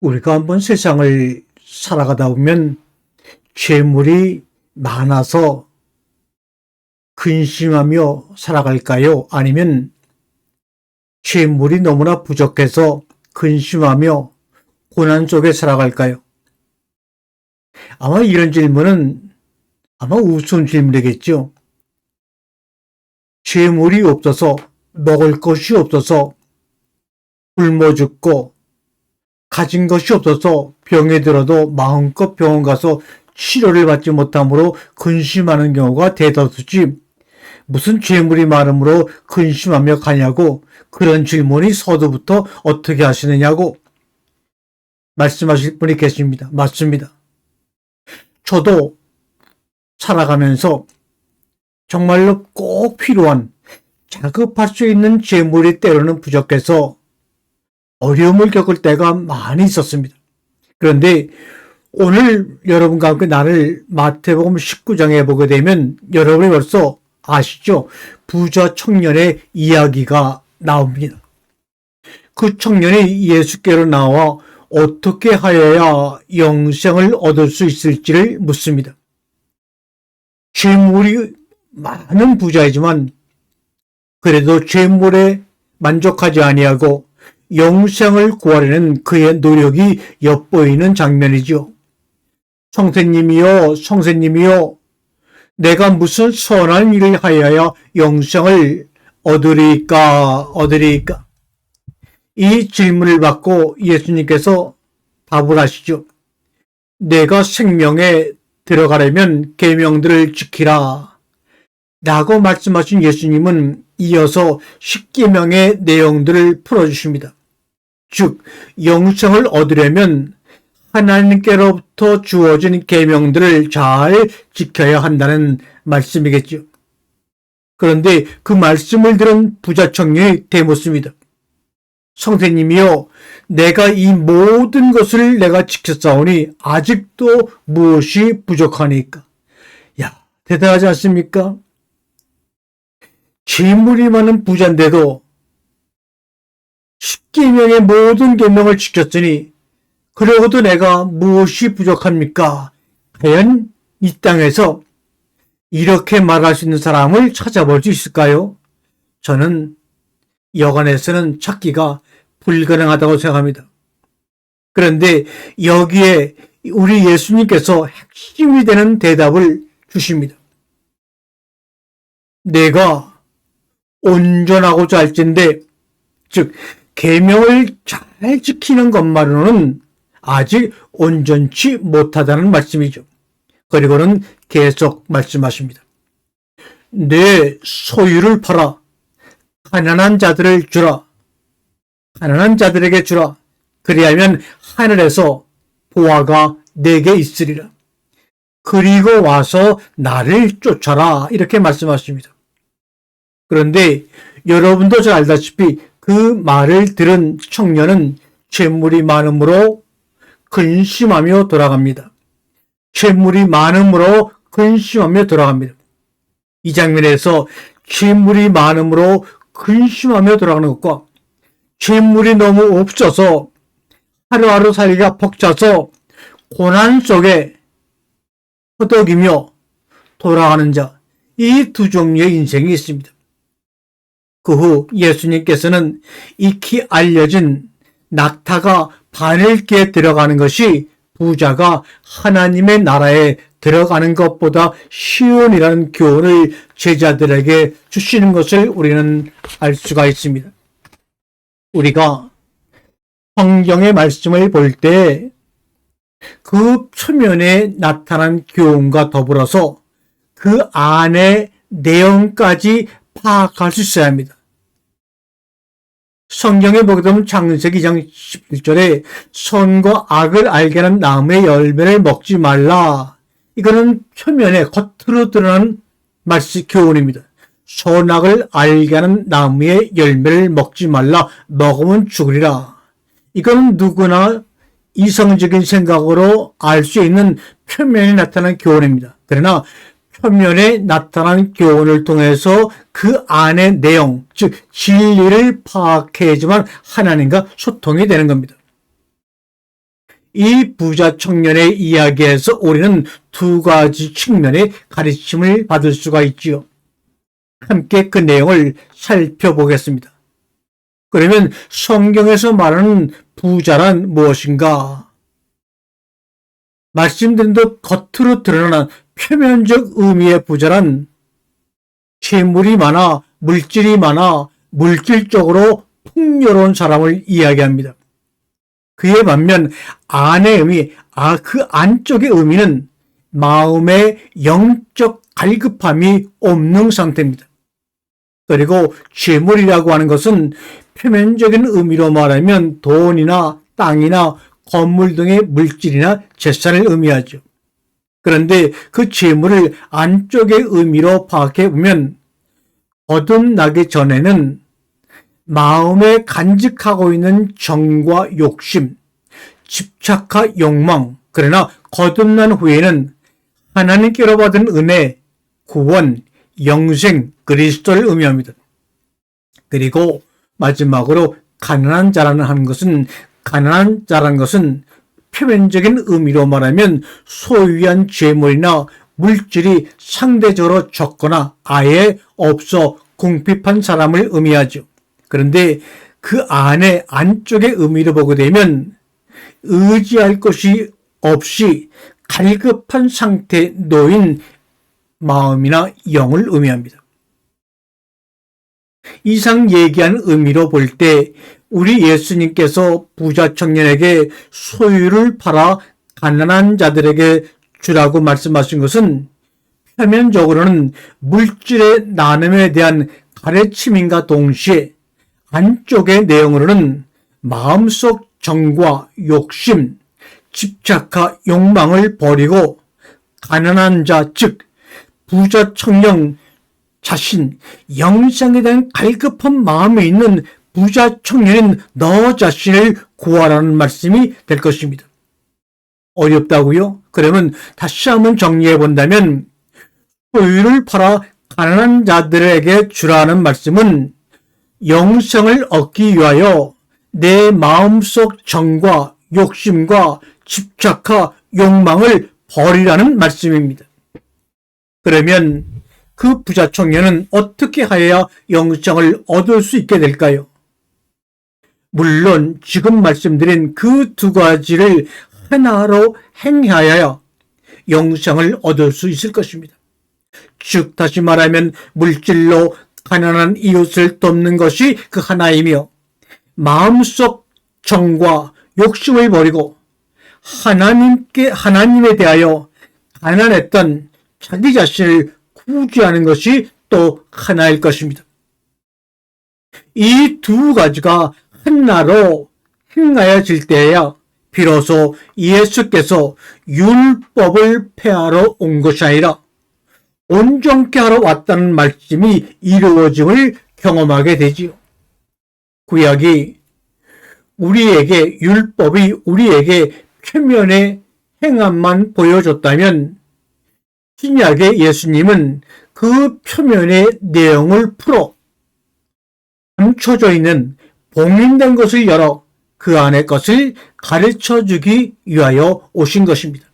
우리가 한번 세상을 살아가다 보면 죄물이 많아서 근심하며 살아갈까요? 아니면 죄물이 너무나 부족해서 근심하며 고난 속에 살아갈까요? 아마 이런 질문은 우스운 질문이겠죠. 죄물이 없어서 먹을 것이 없어서 굶어 죽고 가진 것이 없어서 병에 들어도 마음껏 병원 가서 치료를 받지 못함으로 근심하는 경우가 대다수지, 무슨 죄물이 많음으로 근심하며 가냐고 그런 질문이 서두부터 어떻게 하시느냐고 말씀하실 분이 계십니다. 맞습니다. 저도 살아가면서 정말로 꼭 필요한, 자급할 수 있는 재물이 때로는 부족해서 어려움을 겪을 때가 많이 있었습니다. 그런데 오늘 여러분과 함께 나를 마태복음 19장에 보게 되면 여러분이 벌써 아시죠? 부자 청년의 이야기가 나옵니다. 그 청년이 예수께로 나와 어떻게 하여야 영생을 얻을 수 있을지를 묻습니다. 재물이 많은 부자이지만 그래도 재물에 만족하지 아니하고 영생을 구하려는 그의 노력이 엿보이는 장면이죠. 성세님이여, 내가 무슨 선한 일을 하여야 영생을 얻으리까? 이 질문을 받고 예수님께서 답을 하시죠. 내가 생명에 들어가려면 계명들을 지키라 라고 말씀하신 예수님은 이어서 10계명의 내용들을 풀어주십니다. 즉, 영생을 얻으려면 하나님께로부터 주어진 계명들을 잘 지켜야 한다는 말씀이겠죠. 그런데 그 말씀을 들은 부자 청년이 대묻습니다. 성세님이여, 내가 이 모든 것을 내가 지켰사오니 아직도 무엇이 부족하니까? 야, 대단하지 않습니까? 재물이 많은 부자인데도 10계명의 모든 계명을 지켰으니 그러고도 내가 무엇이 부족합니까? 과연 이 땅에서 이렇게 말할 수 있는 사람을 찾아볼 수 있을까요? 저는 여간에서는 찾기가 불가능하다고 생각합니다. 그런데 여기에 우리 예수님께서 핵심이 되는 대답을 주십니다. 내가 온전하고자 할진대, 즉 계명을 잘 지키는 것만으로는 아직 온전치 못하다는 말씀이죠. 그리고는 계속 말씀하십니다. 내 소유를 팔아 가난한 자들에게 주라. 그리하면 하늘에서 보화가 내게 있으리라. 그리고 와서 나를 쫓아라. 이렇게 말씀하십니다. 그런데 여러분도 잘 알다시피 그 말을 들은 청년은 재물이 많음으로 근심하며 돌아갑니다. 재물이 많음으로 근심하며 돌아갑니다. 이 장면에서 재물이 많음으로 근심하며 돌아가는 것과 재물이 너무 없어서 하루하루 살기가 벅차서 고난 속에 허덕이며 돌아가는 자, 이 두 종류의 인생이 있습니다. 그 후 예수님께서는 익히 알려진 낙타가 바늘기에 들어가는 것이 부자가 하나님의 나라에 들어가는 것보다 쉬운이라는 교훈을 제자들에게 주시는 것을 우리는 알 수가 있습니다. 우리가 성경의 말씀을 볼 때 그 표면에 나타난 교훈과 더불어서 그 안의 내용까지 파악할 수 있어야 합니다. 성경에 보게 되면 창세기 2장 11절에 선과 악을 알게 하는 나무의 열매를 먹지 말라. 이거는 표면에 겉으로 드러난 말씀 교훈입니다. 선악을 알게 하는 나무의 열매를 먹지 말라. 먹으면 죽으리라. 이건 누구나 이성적인 생각으로 알 수 있는 표면에 나타난 교훈입니다. 그러나 표면에 나타난 교훈을 통해서 그 안의 내용, 즉 진리를 파악해야지만 하나님과 소통이 되는 겁니다. 이 부자 청년의 이야기에서 우리는 두 가지 측면의 가르침을 받을 수가 있지요. 함께 그 내용을 살펴보겠습니다. 그러면 성경에서 말하는 부자란 무엇인가? 말씀드린 대로 겉으로 드러나는 표면적 의미의 부자란 재물이 많아, 물질이 많아, 물질적으로 풍요로운 사람을 이야기합니다. 그에 반면 안의 의미, 그 안쪽의 의미는 마음의 영적 갈급함이 없는 상태입니다. 그리고 재물이라고 하는 것은 표면적인 의미로 말하면 돈이나 땅이나 건물 등의 물질이나 재산을 의미하죠. 그런데 그 재물을 안쪽의 의미로 파악해 보면 거듭나기 전에는 마음에 간직하고 있는 정과 욕심, 집착과 욕망, 그러나 거듭난 후에는 하나님께로 받은 은혜, 구원, 영생, 그리스도를 의미합니다. 그리고 마지막으로 가난한 자라는 것은 표면적인 의미로 말하면 소유한 재물이나 물질이 상대적으로 적거나 아예 없어 궁핍한 사람을 의미하죠. 그런데 그 안쪽의 의미를 보게 되면 의지할 것이 없이 갈급한 상태에 놓인 마음이나 영을 의미합니다. 이상 얘기한 의미로 볼 때 우리 예수님께서 부자 청년에게 소유를 팔아 가난한 자들에게 주라고 말씀하신 것은 표면적으로는 물질의 나눔에 대한 가르침인가 동시에 안쪽의 내용으로는 마음속 정과 욕심, 집착과 욕망을 버리고 가난한 자, 즉 부자 청년 자신, 영생에 대한 갈급한 마음에 있는 부자 청년인 너 자신을 구하라는 말씀이 될 것입니다. 어렵다고요? 그러면 다시 한번 정리해 본다면 소유를 팔아 가난한 자들에게 주라는 말씀은 영생을 얻기 위하여 내 마음속 정과 욕심과 집착과 욕망을 버리라는 말씀입니다. 그러면 그 부자 청년은 어떻게 하여야 영생을 얻을 수 있게 될까요? 물론 지금 말씀드린 그 두 가지를 하나로 행하여야 영생을 얻을 수 있을 것입니다. 즉 다시 말하면 물질로 가난한 이웃을 돕는 것이 그 하나이며 마음속 정과 욕심을 버리고 하나님에 대하여 가난했던 자기 자신을 구제하는 것이 또 하나일 것입니다. 이 두 가지가 하나로 행하여질 때에야 비로소 예수께서 율법을 폐하러 온 것이 아니라 온전케 하러 왔다는 말씀이 이루어짐을 경험하게 되지요. 구약이 율법이 우리에게 표면의 행함만 보여줬다면 신약의 예수님은 그 표면의 내용을 풀어 감춰져 있는 봉인된 것을 열어 그 안의 것을 가르쳐주기 위하여 오신 것입니다.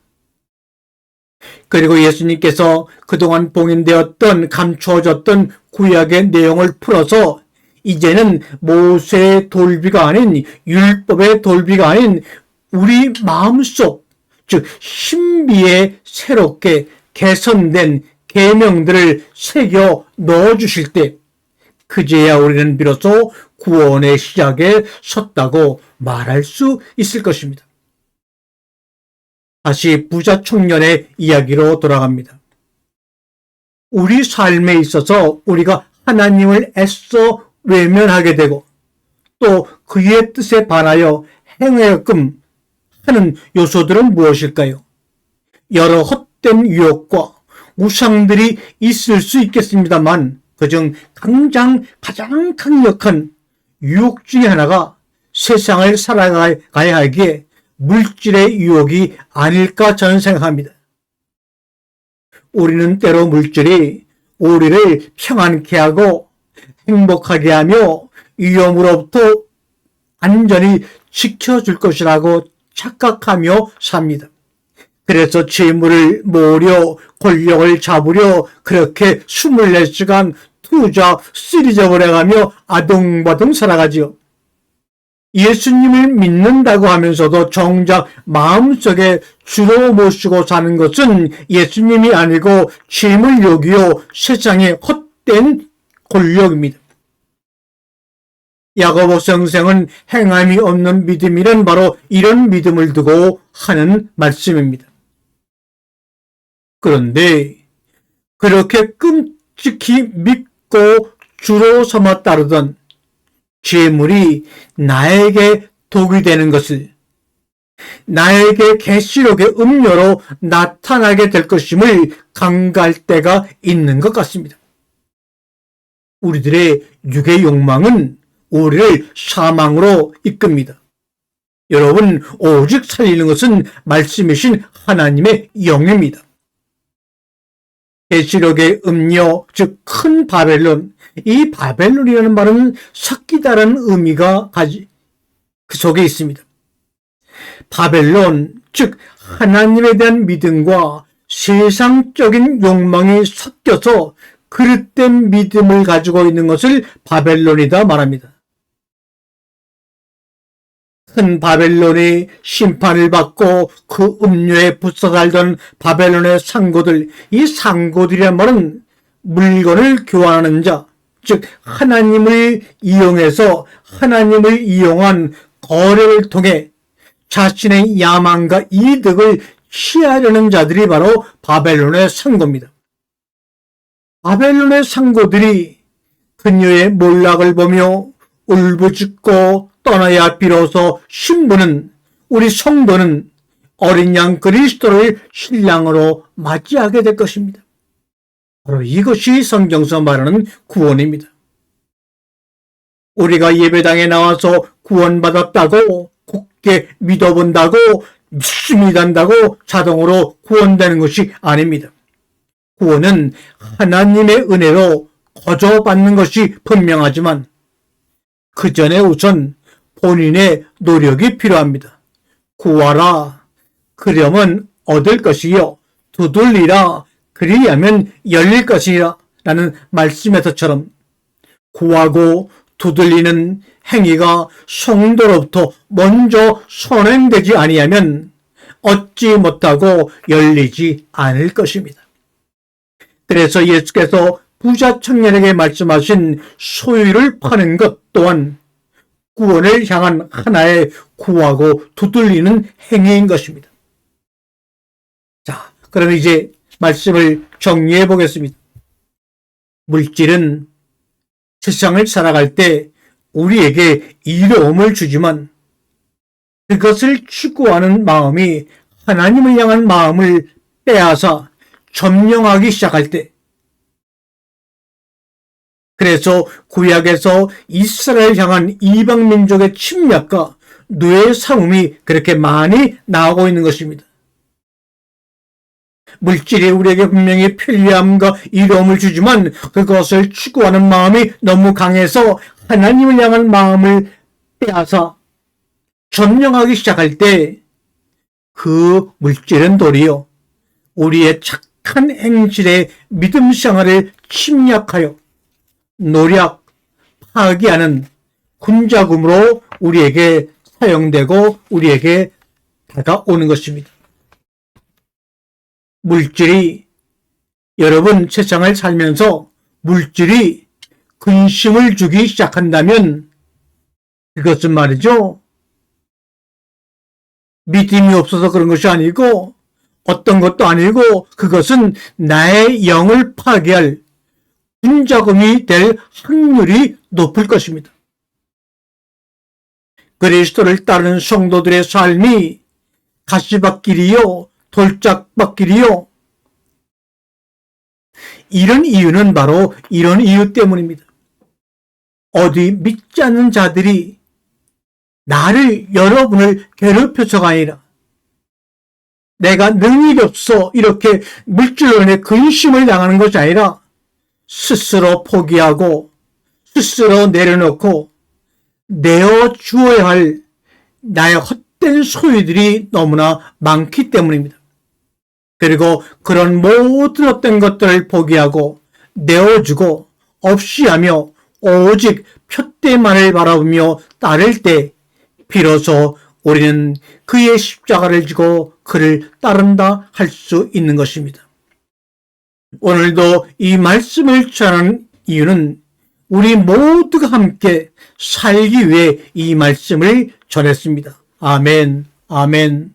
그리고 예수님께서 그동안 봉인되었던 감추어졌던 구약의 내용을 풀어서 이제는 모세의 돌비가 아닌 율법의 돌비가 아닌 우리 마음속 즉 신비에 새롭게 개선된 계명들을 새겨 넣어주실 때 그제야 우리는 비로소 구원의 시작에 섰다고 말할 수 있을 것입니다. 다시 부자 청년의 이야기로 돌아갑니다. 우리 삶에 있어서 우리가 하나님을 애써 외면하게 되고 또 그의 뜻에 반하여 행하게끔 하는 요소들은 무엇일까요? 여러 헛된 유혹과 우상들이 있을 수 있겠습니다만 그중 가장 강력한 유혹 중에 하나가 세상을 살아가야 하기에 물질의 유혹이 아닐까 저는 생각합니다. 우리는 때로 물질이 우리를 평안케 하고 행복하게 하며 위험으로부터 안전히 지켜줄 것이라고 착각하며 삽니다. 그래서 재물을 모으려 권력을 잡으려 그렇게 24시간 투잡 쓰리잡을 해가며 아동바동 살아가지요. 예수님을 믿는다고 하면서도 정작 마음속에 주로 모시고 사는 것은 예수님이 아니고 재물욕이요 세상의 헛된 권력입니다. 야고보 선생은 행함이 없는 믿음이란 바로 이런 믿음을 두고 하는 말씀입니다. 그런데 그렇게 끔찍히 믿고 주로 삼아 따르던 재물이 나에게 독이 되는 것을, 나에게 계시록의 음료로 나타나게 될 것임을 간과할 때가 있는 것 같습니다. 우리들의 육의 욕망은 우리를 사망으로 이끕니다. 여러분, 오직 살리는 것은 말씀이신 하나님의 영입니다. 계시록의 음료, 즉 큰 바벨론, 이 바벨론이라는 말은 섞이다라는 의미가 그 속에 있습니다. 바벨론, 즉 하나님에 대한 믿음과 세상적인 욕망이 섞여서 그릇된 믿음을 가지고 있는 것을 바벨론이다 말합니다. 큰 바벨론이 심판을 받고 그 음료에 붙어 살던 바벨론의 상고들, 이 상고들이란 말은 물건을 교환하는 자, 즉 하나님을 이용해서 하나님을 이용한 거래를 통해 자신의 야망과 이득을 취하려는 자들이 바로 바벨론의 상고입니다. 바벨론의 상고들이 그녀의 몰락을 보며 울부짖고 떠나야 비로소 신부는, 우리 성도는 어린 양 그리스도를 신랑으로 맞이하게 될 것입니다. 바로 이것이 성경에서 말하는 구원입니다. 우리가 예배당에 나와서 구원받았다고, 굳게 믿어본다고, 믿습니다고 자동으로 구원되는 것이 아닙니다. 구원은 하나님의 은혜로 거저 받는 것이 분명하지만 그 전에 우선 본인의 노력이 필요합니다. 구하라, 그러면 얻을 것이요. 두들리라, 그리하면 열릴 것이라 라는 말씀에서처럼 구하고 두들리는 행위가 성도로부터 먼저 선행되지 아니하면 얻지 못하고 열리지 않을 것입니다. 그래서 예수께서 부자 청년에게 말씀하신 소유를 파는 것 또한 구원을 향한 하나의 구하고 두들리는 행위인 것입니다. 자, 그럼 이제 말씀을 정리해 보겠습니다. 물질은 세상을 살아갈 때 우리에게 이로움을 주지만 그것을 추구하는 마음이 하나님을 향한 마음을 빼앗아 점령하기 시작할 때, 그래서 구약에서 이스라엘 향한 이방 민족의 침략과 노예 삼음이 그렇게 많이 나오고 있는 것입니다. 물질이 우리에게 분명히 편리함과 이로움을 주지만 그것을 추구하는 마음이 너무 강해서 하나님을 향한 마음을 빼앗아 점령하기 시작할 때 그 물질은 도리어 우리의 착한 행실의 믿음 생활을 침략하여 노력, 파괴하는 군자금으로 우리에게 사용되고 우리에게 다가오는 것입니다. 물질이, 여러분 세상을 살면서 물질이 근심을 주기 시작한다면 그것은 말이죠, 믿음이 없어서 그런 것이 아니고 어떤 것도 아니고 그것은 나의 영을 파괴할 군자금이 될 확률이 높을 것입니다. 그리스도를 따르는 성도들의 삶이 가시밭길이요, 돌짝밭길이요. 이런 이유는 바로 이런 이유 때문입니다. 어디 믿지 않는 자들이 나를, 여러분을 괴롭혀서가 아니라 내가 능력이 없어 이렇게 물질로 인해 근심을 당하는 것이 아니라 스스로 포기하고 스스로 내려놓고 내어 주어야 할 나의 헛된 헛된 소유들이 너무나 많기 때문입니다. 그리고 그런 모든 헛된 것들을 포기하고 내어주고 없이 하며 오직 푯대만을 바라보며 따를 때 비로소 우리는 그의 십자가를 지고 그를 따른다 할 수 있는 것입니다. 오늘도 이 말씀을 전하는 이유는 우리 모두가 함께 살기 위해 이 말씀을 전했습니다. 아멘, 아멘.